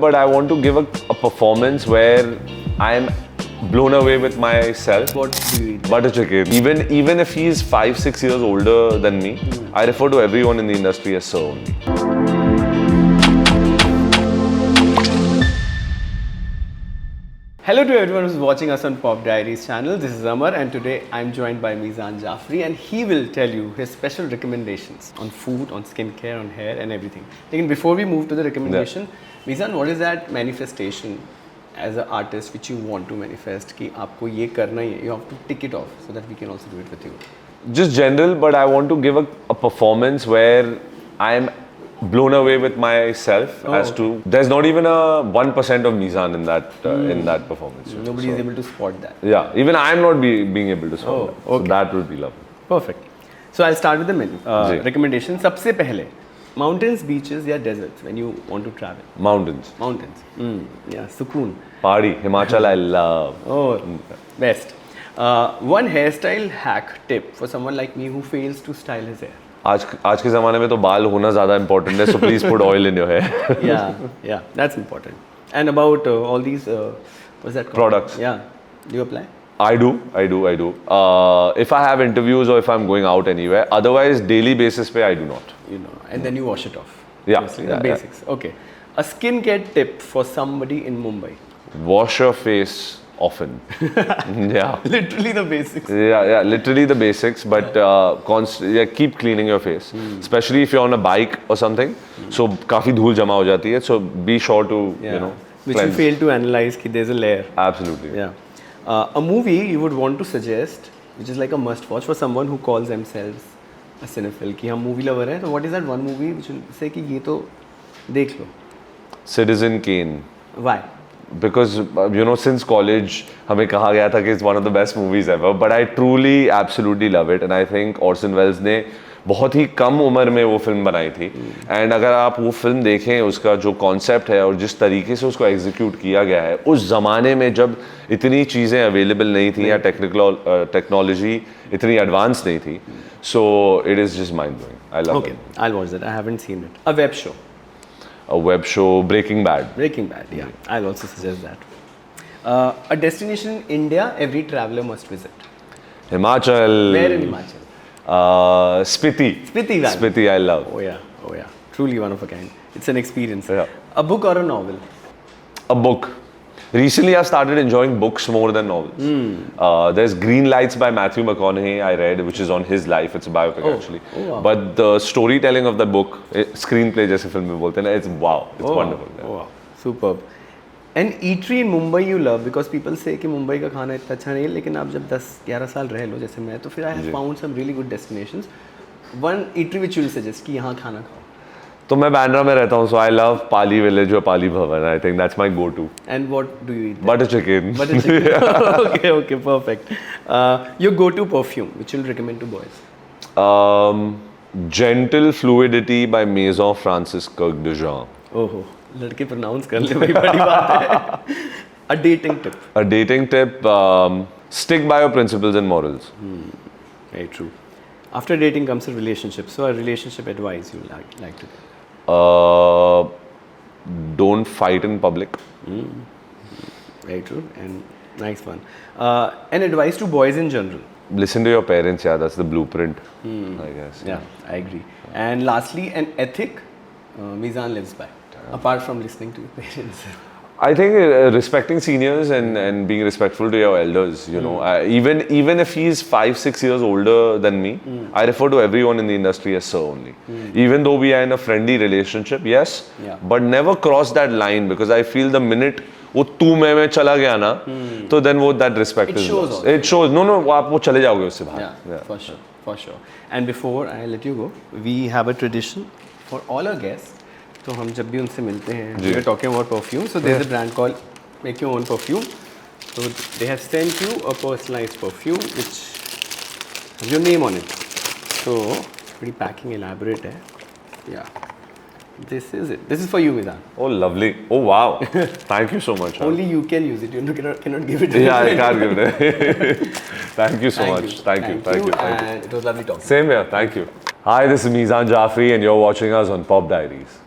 but I want to give a performance where I'm blown away with myself. What do you eat? Butter chicken. Even if he's 5-6 years older than me, I refer to everyone in the industry as sir only. Hello to everyone who's watching us on Pop Diaries channel. This is Amar and today I'm joined by Mizan Jafri and he will tell you his special recommendations on food, on skincare, on hair and everything. Again, before we move to the recommendation, Mizan, what is that manifestation as an artist which you want to manifest कि आपको ये करना ही है, you have to tick it off so that we can also do it with you. Just general, but I want to give a performance where I'm blown away with myself as to there's not even a 1% of Mizan in that performance. Nobody is able to spot that. Yeah, even I'm not being able to spot that. Okay. So that would be lovely. Perfect. So I'll start with the menu. Recommendation. सबसे पहले mountains, beaches या deserts when you want to travel. Mountains. Mountains. Yeah, सुकून. Pahadi, Himachal I love. Oh, best. One hairstyle hack tip for someone like me who fails to style his hair. आज के ज़माने में तो बाल होना ज़्यादा important है, so please put oil in your hair. Yeah, that's important. And about all these, what's that called? Products. Yeah, do you apply? I do. If I have interviews or if I'm going out anywhere, otherwise daily basis पे I do not. You know, and then you wash it off. Yeah, Obviously, yeah, the basics. Okay. A skincare tip for somebody in Mumbai. Wash your face often. Yeah. Literally the basics. Yeah, literally the basics, but keep cleaning your face, especially if you're on a bike or something. So काफी धूल जमा हो जाती है. So be sure to which cleanse. you fail to analyze कि there's a layer. Absolutely. Yeah. A movie you would want to suggest, which is like a must watch for someone who calls themselves a cinephile कि हम movie lover हैं. So what is that one movie which will say कि ये तो देख लो. Citizen Kane. Why? Because since college हमें कहा गया था कि it's one of the best movies ever, but I truly absolutely love it and I think Orson Welles ने बहुत ही कम उम्र में वो फिल्म बनाई थी एंड अगर आप वो फिल्म देखें उसका जो कॉन्सेप्ट है और जिस तरीके से उसको एग्जीक्यूट किया गया है उस ज़माने में जब इतनी चीज़ें अवेलेबल नहीं थी या टेक्नोलॉजी इतनी एडवांस नहीं थी so it is just mind blowing. I love it. I will watch that. I haven't seen it. A web show. A web show, Breaking Bad. Breaking Bad, yeah. I'll also suggest that. A destination in India every traveler must visit. Himachal. Where in Himachal? Spiti. Spiti Valley. Spiti, I love. Oh yeah. Truly one of a kind. It's an experience. Yeah. A book or a novel? A book. Recently, I've started enjoying books more than novels. There's Green Lights by Matthew McConaughey I read, which is on his life. It's a biopic actually. Wow. But the storytelling of the book, screenplay जैसे film में बोलते हैं ना, it's wow. It's wonderful. Yeah. Wow. Superb. An eatery in Mumbai you love because people say कि मुंबई का खाना इतना अच्छा नहीं है लेकिन आप जब 10-11 साल रह लो जैसे मैं तो फिर I have found some really good destinations. One eatery which you will suggest कि यहाँ खाना खाओ. तो मैं बैंड्रा में रहता हूँ, so I love Pali Village or Pali Bhavan. I think that's my go-to. And what do you eat there? Butter chicken. Butter chicken. Okay, perfect. Your go-to perfume, which you'll recommend to boys? Gentle Fluidity by Maison Francis Kirk de Jean. Oh, लड़के pronounce कर ले भाई बड़ी बात है. A dating tip. A dating tip: stick by your principles and morals. Very true. After dating comes a relationship. So a relationship advice you like to give? Don't fight in public. Very true and nice one. An advice to boys in general. Listen to your parents. Yeah, that's the blueprint. I guess. Yeah, I agree. And lastly, an ethic Mizan lives by. Apart from listening to your parents. I think respecting seniors and being respectful to your elders, even if he's 5-6 years older than me, I refer to everyone in the industry as sir only. Even though we are in a friendly relationship, yes, but never cross that line because I feel the minute वो तू मैं चला गया ना, तो then वो that respect is lost. It shows. No, आप वो चले जाओगे उससे बाहर. Yeah, for sure. And before I let you go, we have a tradition for all our guests. तो हम जब भी उनसे मिलते हैं, we are talking about perfume. So there's a brand called Make Your Own Perfume. So they have sent you a personalized perfume which has your name on it. So pretty packing elaborate है. Yeah. This is it. This is for you, Mizan. Oh, lovely. Oh, wow. Thank you so much. Only you can use it. You cannot give it to Yeah, I can't give it. Thank you so much. Thank you. And it was lovely talking. Same here. Thank you. Hi, this is Mizan Jafri and you're watching us on Pop Diaries.